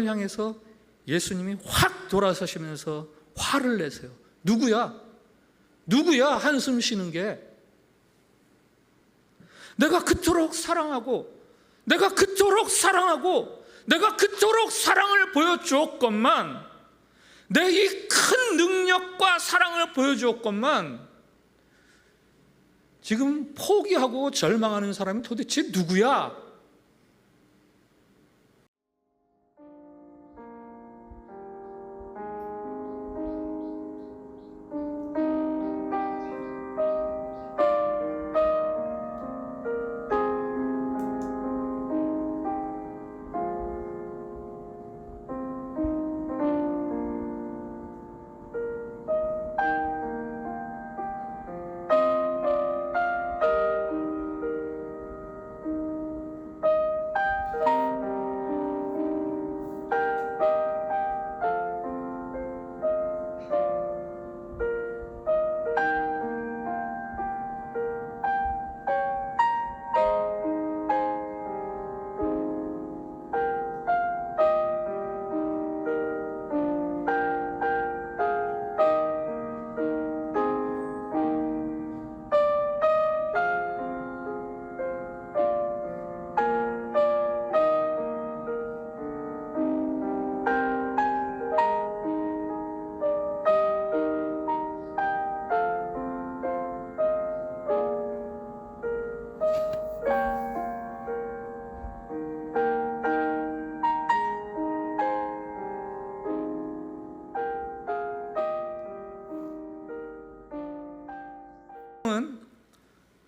향해서 예수님이 확 돌아서시면서 화를 내세요. 누구야? 한숨 쉬는 게. 내가 그토록 사랑하고 내가 그토록 사랑을 보여주었건만, 내 이 큰 능력과 사랑을 보여주었건만, 지금 포기하고 절망하는 사람이 도대체 누구야?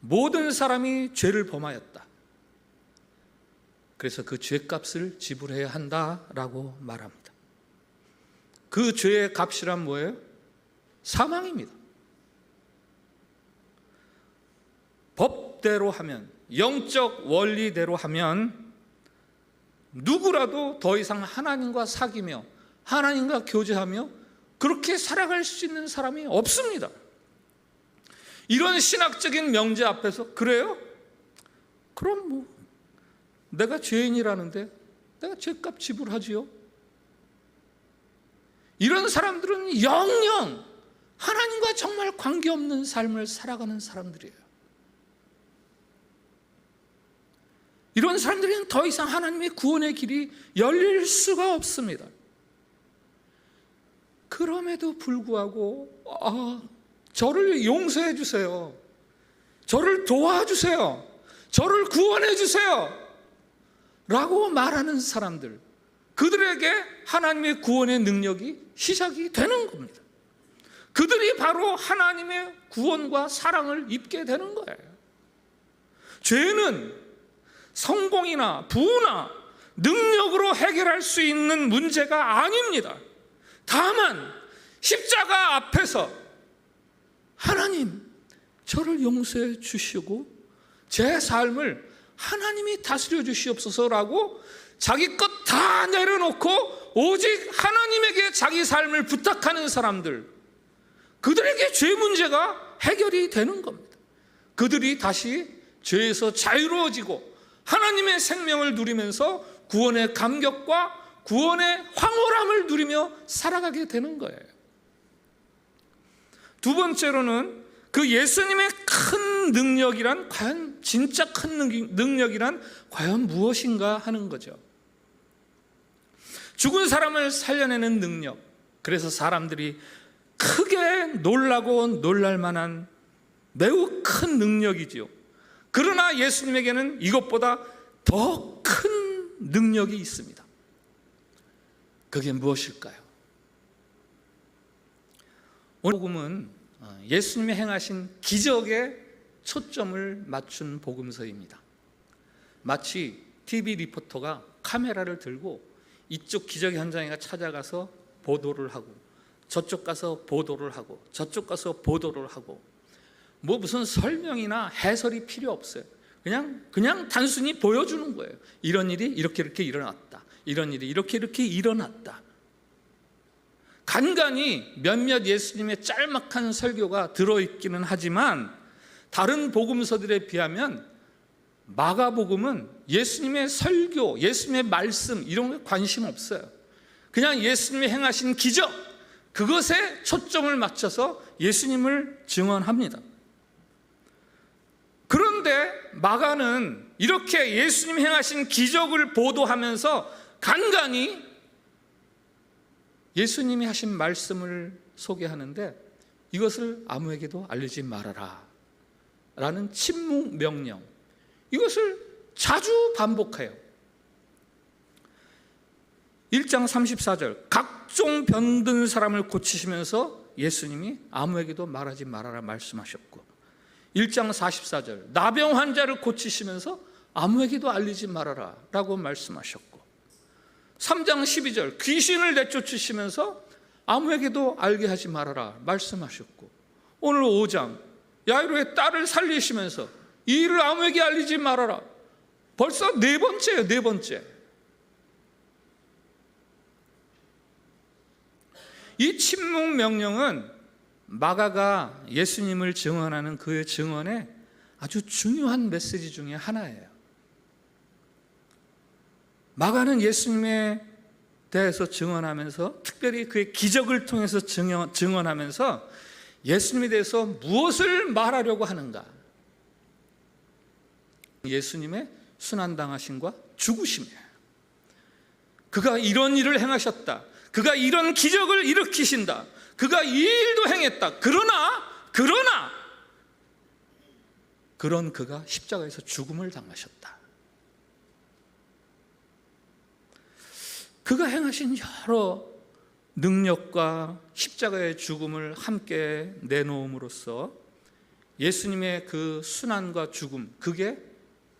모든 사람이 죄를 범하였다. 그래서 그 죄값을 지불해야 한다라고 말합니다. 그 죄의 값이란 뭐예요? 사망입니다. 법대로 하면, 영적 원리대로 하면 누구라도 더 이상 하나님과 사귀며 하나님과 교제하며 그렇게 살아갈 수 있는 사람이 없습니다. 이런 신학적인 명제 앞에서 그래요? 그럼 뭐 내가 죄인이라는데 내가 죄값 지불하지요? 이런 사람들은 영영 하나님과 정말 관계없는 삶을 살아가는 사람들이에요. 이런 사람들은 더 이상 하나님의 구원의 길이 열릴 수가 없습니다. 그럼에도 불구하고 저를 용서해 주세요, 저를 도와주세요, 저를 구원해 주세요 라고 말하는 사람들, 그들에게 하나님의 구원의 능력이 시작이 되는 겁니다. 그들이 바로 하나님의 구원과 사랑을 입게 되는 거예요. 죄는 성공이나 부나 능력으로 해결할 수 있는 문제가 아닙니다. 다만 십자가 앞에서 하나님, 저를 용서해 주시고 제 삶을 하나님이 다스려 주시옵소서라고 자기 것 다 내려놓고 오직 하나님에게 자기 삶을 부탁하는 사람들, 그들에게 죄 문제가 해결이 되는 겁니다. 그들이 다시 죄에서 자유로워지고 하나님의 생명을 누리면서 구원의 감격과 구원의 황홀함을 누리며 살아가게 되는 거예요. 두 번째로는 그 예수님의 큰 능력이란, 과연 진짜 큰 능력이란 과연 무엇인가 하는 거죠. 죽은 사람을 살려내는 능력, 그래서 사람들이 크게 놀라고 놀랄만한 매우 큰 능력이지요. 그러나 예수님에게는 이것보다 더 큰 능력이 있습니다. 그게 무엇일까요? 오늘 복음은 예수님이 행하신 기적에 초점을 맞춘 복음서입니다. 마치 TV 리포터가 카메라를 들고 이쪽 기적 현장에 찾아가서 보도를 하고, 저쪽 가서 보도를 하고, 저쪽 가서 보도를 하고, 무슨 설명이나 해설이 필요 없어요. 그냥 단순히 보여주는 거예요. 이런 일이 이렇게 일어났다, 이런 일이 이렇게 일어났다. 간간히 몇몇 예수님의 짤막한 설교가 들어있기는 하지만 다른 복음서들에 비하면 마가복음은 예수님의 설교, 예수님의 말씀 이런 거 관심 없어요. 그냥 예수님이 행하신 기적, 그것에 초점을 맞춰서 예수님을 증언합니다. 그런데 마가는 이렇게 예수님이 행하신 기적을 보도하면서 간간히 예수님이 하신 말씀을 소개하는데 이것을 아무에게도 알리지 말아라 라는 침묵 명령, 이것을 자주 반복해요. 1장 34절, 각종 병든 사람을 고치시면서 예수님이 아무에게도 말하지 말아라 말씀하셨고, 1장 44절, 나병 환자를 고치시면서 아무에게도 알리지 말아라 라고 말씀하셨고, 3장 12절, 귀신을 내쫓으시면서 아무에게도 알게 하지 말아라 말씀하셨고, 오늘 5장, 야이로의 딸을 살리시면서 이 일을 아무에게 알리지 말아라. 벌써 네 번째예요, 네 번째. 이 침묵 명령은 마가가 예수님을 증언하는 그의 증언에 아주 중요한 메시지 중에 하나예요. 마가는 예수님에 대해서 증언하면서, 특별히 그의 기적을 통해서 증언하면서 예수님에 대해서 무엇을 말하려고 하는가? 예수님의 순환당하심과 죽으심이에요. 그가 이런 일을 행하셨다, 그가 이런 기적을 일으키신다, 그가 이 일도 행했다. 그러나 그런 그가 십자가에서 죽음을 당하셨다. 그가 행하신 여러 능력과 십자가의 죽음을 함께 내놓음으로써 예수님의 그 순환과 죽음, 그게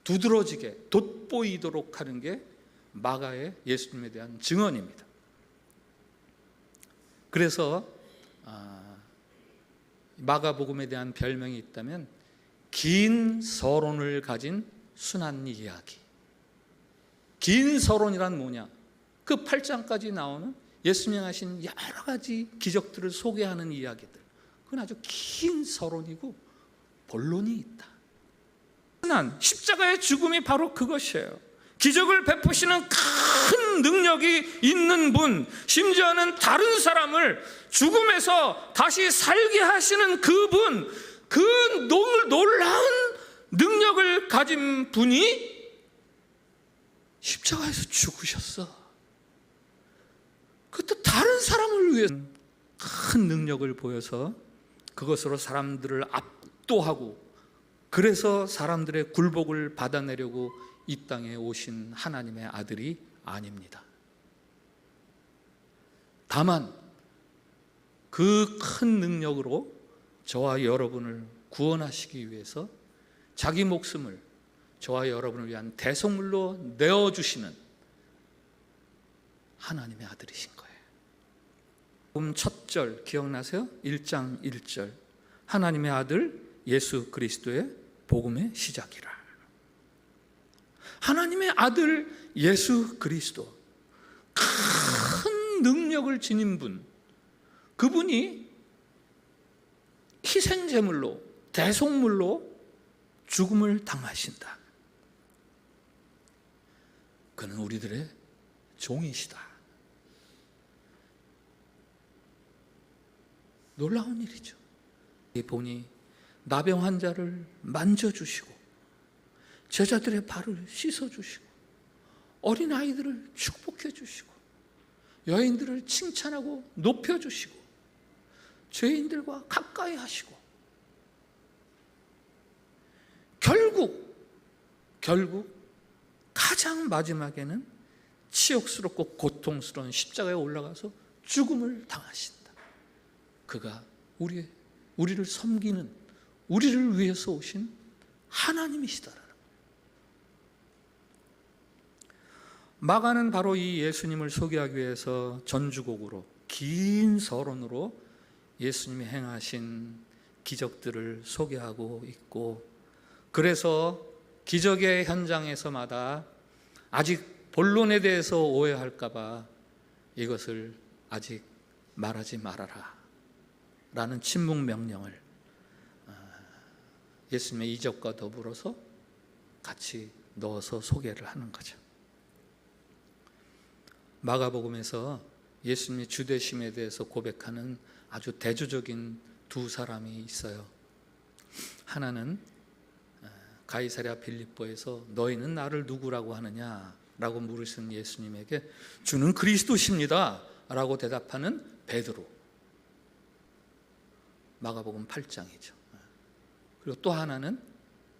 두드러지게 돋보이도록 하는 게 마가의 예수님에 대한 증언입니다. 그래서 마가복음에 대한 별명이 있다면 긴 서론을 가진 순환 이야기. 긴 서론이란 뭐냐? 그 8장까지 나오는 예수님이 하신 여러 가지 기적들을 소개하는 이야기들, 그건 아주 긴 서론이고 본론이 있다. 순환, 십자가의 죽음이 바로 그것이에요. 기적을 베푸시는 큰 능력이 있는 분, 심지어는 다른 사람을 죽음에서 다시 살게 하시는 그분, 그 놀라운 능력을 가진 분이 십자가에서 죽으셨어. 그것도 다른 사람을 위해서 큰 능력을 보여서 그것으로 사람들을 압도하고, 그래서 사람들의 굴복을 받아내려고 이 땅에 오신 하나님의 아들이 아닙니다. 다만 그 큰 능력으로 저와 여러분을 구원하시기 위해서 자기 목숨을 저와 여러분을 위한 대속물로 내어주시는 하나님의 아들이신 거예요. 복음 첫 절 기억나세요? 1장 1절, 하나님의 아들 예수 그리스도의 복음의 시작이라. 하나님의 아들 예수 그리스도, 큰 능력을 지닌 분, 그분이 희생제물로, 대속물로 죽음을 당하신다. 그는 우리들의 종이시다. 놀라운 일이죠. 보니 나병 환자를 만져주시고, 제자들의 발을 씻어주시고, 어린아이들을 축복해주시고, 여인들을 칭찬하고 높여주시고, 죄인들과 가까이 하시고, 결국 가장 마지막에는 치욕스럽고 고통스러운 십자가에 올라가서 죽음을 당하신다. 그가 우리를 섬기는, 우리를 위해서 오신 하나님이시다라는. 마가는 바로 이 예수님을 소개하기 위해서 전주곡으로, 긴 서론으로 예수님이 행하신 기적들을 소개하고 있고, 그래서 기적의 현장에서마다 아직 본론에 대해서 오해할까 봐 이것을 아직 말하지 말아라 라는 침묵 명령을 예수님의 이적과 더불어서 같이 넣어서 소개를 하는 거죠. 마가복음에서 예수님의 주되심에 대해서 고백하는 아주 대조적인 두 사람이 있어요. 하나는 가이사랴 빌립보에서 너희는 나를 누구라고 하느냐 라고 물으신 예수님에게 주는 그리스도십니다 라고 대답하는 베드로, 마가복음 8장이죠. 그리고 또 하나는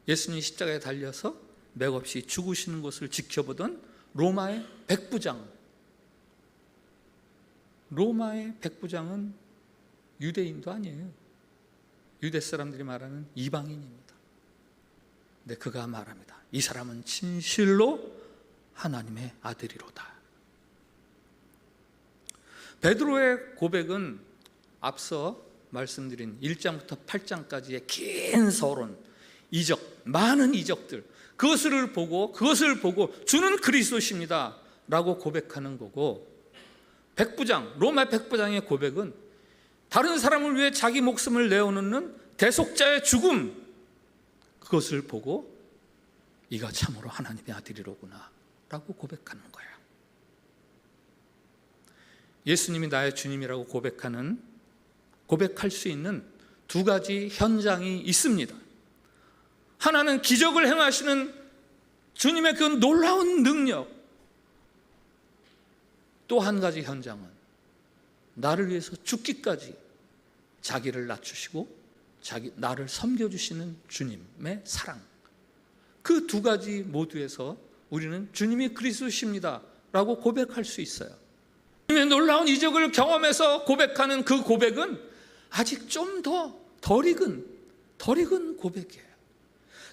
예수님이 십자가에 달려서 맥없이 죽으시는 것을 지켜보던 로마의 백부장. 로마의 백부장은 유대인도 아니에요. 유대 사람들이 말하는 이방인입니다. 근데 그가 말합니다. 이 사람은 진실로 하나님의 아들이로다. 베드로의 고백은 앞서 말씀드린 1장부터 8장까지의 긴 서론, 이적, 많은 이적들, 그것을 보고 주는 그리스도십니다 라고 고백하는 거고, 백부장, 로마 백부장의 고백은 다른 사람을 위해 자기 목숨을 내어놓는 대속자의 죽음, 그것을 보고 이가 참으로 하나님의 아들이로구나 라고 고백하는 거예요. 예수님이 나의 주님이라고 고백할 수 있는 두 가지 현장이 있습니다. 하나는 기적을 행하시는 주님의 그 놀라운 능력, 또 한 가지 현장은 나를 위해서 죽기까지 자기를 낮추시고 나를 섬겨주시는 주님의 사랑, 그 두 가지 모두에서 우리는 주님이 그리스도십니다 라고 고백할 수 있어요. 주님의 놀라운 이적을 경험해서 고백하는 그 고백은 아직 좀 덜 익은 고백이에요.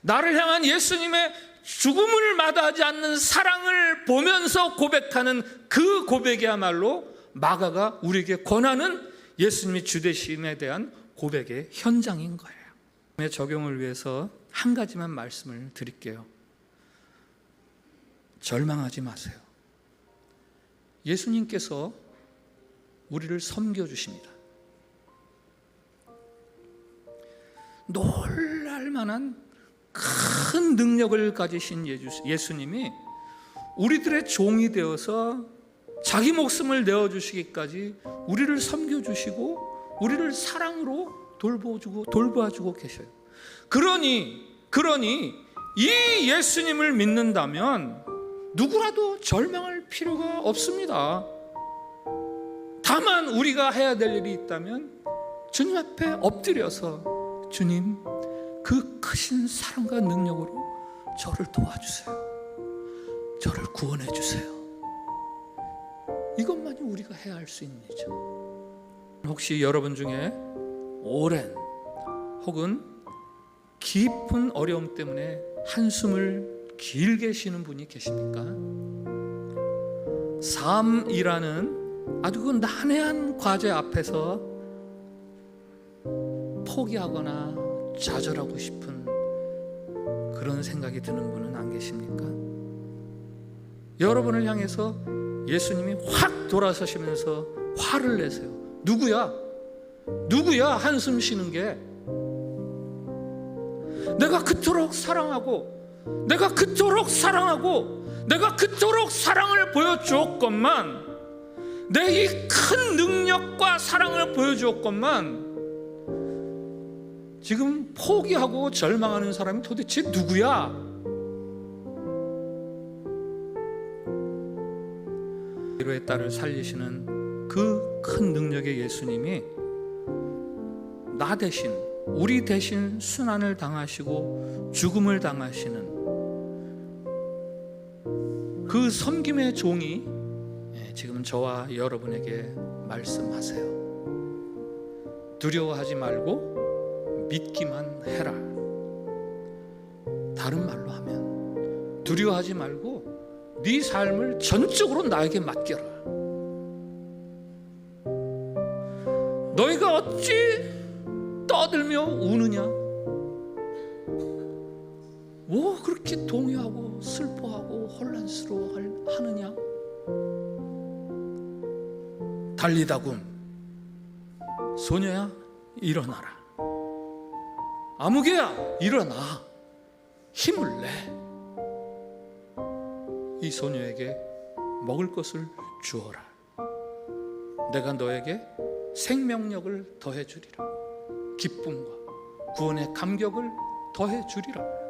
나를 향한 예수님의 죽음을 마다하지 않는 사랑을 보면서 고백하는 그 고백이야말로 마가가 우리에게 권하는 예수님의 주되심에 대한 고백의 현장인 거예요. 적용을 위해서 한 가지만 말씀을 드릴게요. 절망하지 마세요. 예수님께서 우리를 섬겨주십니다. 놀랄만한 큰 능력을 가지신 예수님이 우리들의 종이 되어서 자기 목숨을 내어주시기까지 우리를 섬겨주시고 우리를 사랑으로 돌보아주고 계셔요. 그러니 이 예수님을 믿는다면 누구라도 절망할 필요가 없습니다. 다만 우리가 해야 될 일이 있다면 주님 앞에 엎드려서 주님, 그 크신 사랑과 능력으로 저를 도와주세요. 저를 구원해 주세요. 이것만이 우리가 해야 할 수 있는 일이죠. 혹시 여러분 중에 오랜 혹은 깊은 어려움 때문에 한숨을 길게 쉬는 분이 계십니까? 삶이라는 아주 그 난해한 과제 앞에서 포기하거나 좌절하고 싶은 그런 생각이 드는 분은 안 계십니까? 여러분을 향해서 예수님이 확 돌아서시면서 화를 내세요. 누구야 한숨 쉬는 게? 내가 그토록 사랑하고 내가 그토록 사랑을 보여주었건만, 내 이 큰 능력과 사랑을 보여주었건만 지금 포기하고 절망하는 사람이 도대체 누구야? 베드로의 딸을 살리시는 그 큰 능력의 예수님이 나 대신, 우리 대신 순환을 당하시고 죽음을 당하시는 그 섬김의 종이 지금 저와 여러분에게 말씀하세요. 두려워하지 말고 믿기만 해라. 다른 말로 하면 두려워하지 말고 네 삶을 전적으로 나에게 맡겨라. 너희가 어찌 떠들며 우느냐? 뭐 그렇게 동요하고 슬퍼하고 혼란스러워 하느냐? 달리다굼, 소녀야 일어나라. 아무개야 일어나, 힘을 내. 이 소녀에게 먹을 것을 주어라. 내가 너에게 생명력을 더해 주리라. 기쁨과 구원의 감격을 더해 주리라.